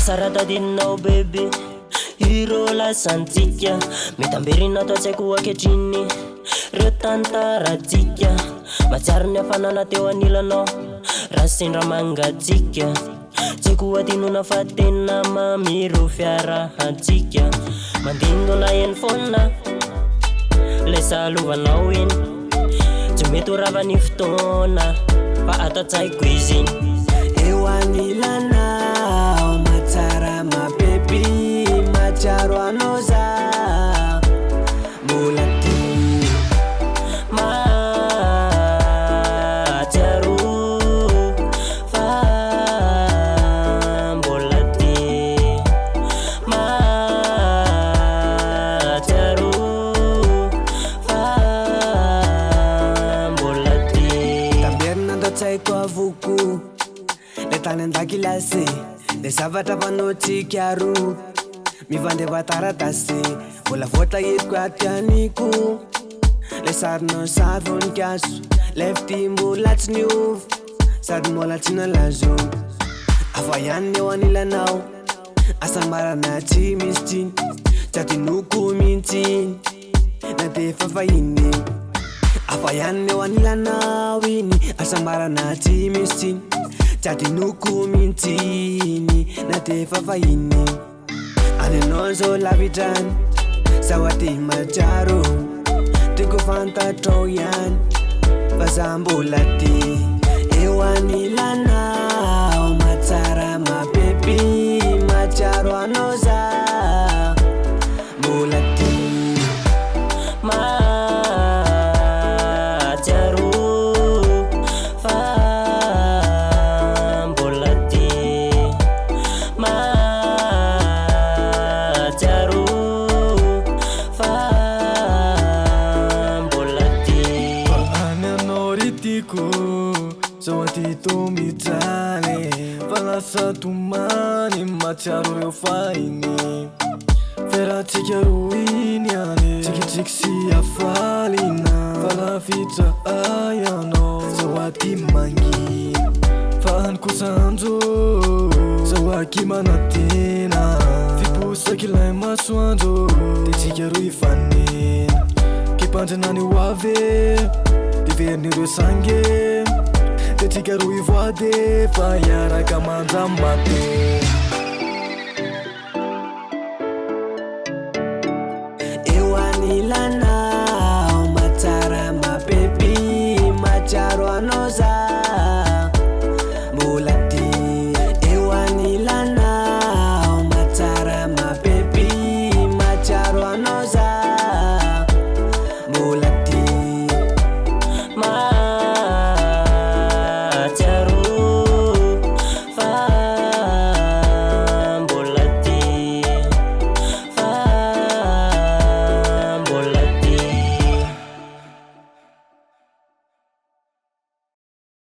Saratadinao baby Hiro lasantsika Mitamberina to tsaiko aketriny Reo tantaratsika Matsiaro ny hafanana teo anilanao Raha sendra mangatsika Tsaiko atinona fa tena mamiro fiarahatsika Mandindona eny foana Le salovanao iny Tsy mety ho ravany fotoana Fa atatsaiko izy iny Eo anilanao matsara mapepi Matsiaro anao za mbola ty Matsiaro fa mbola ty Matsiaro fa mbola ty Tamberina ndo tsaiko avoko Le tany andakilasy Le zavatra fanotsika ro Mivandeva taratasy Mbola voatahiriko atianiko Le sarinao sary voninkazo Lefty mbola tsy niova Sady mbola tsy nalazo Afa ihany eo anilanao Asa marana tsy misy tiny Tsy atinoko mintsiny Na defa fahiny Afa ihany eo anilanao iny Asa marana tsy misy tiny Tsy atinoko mintsiny Na defa fahiny Anenao zao lavitrany Sao aty matsiaro Tiko fantatrao ihany Fa za mbola ty Eo anilanao Matsara mapepi Matsiaro anao za mbola ty Matsiaro fa mbola ty Matsiaro fa mbola ty Any anao ritiko Zao atito mijaly Fa lasa tomany Matsiaro reo fahiny Feratsika ro iny any Tsikitsiky sy afalina Fa lafitra ayanao Zao aty mangi Fa any kosanjo Zao aky manatena Fiposaky lay masoandro De tsika ro ifanena Kipandrinany hoave Diverny reo sange De tsika ro ivoade Fa iaraka mandramate Eo anilanao Matsara mapepi Matsiaro anao za mbola ty Eo anilanao Matsara mapepi Matsiaro anao za mbola ty Matsiaro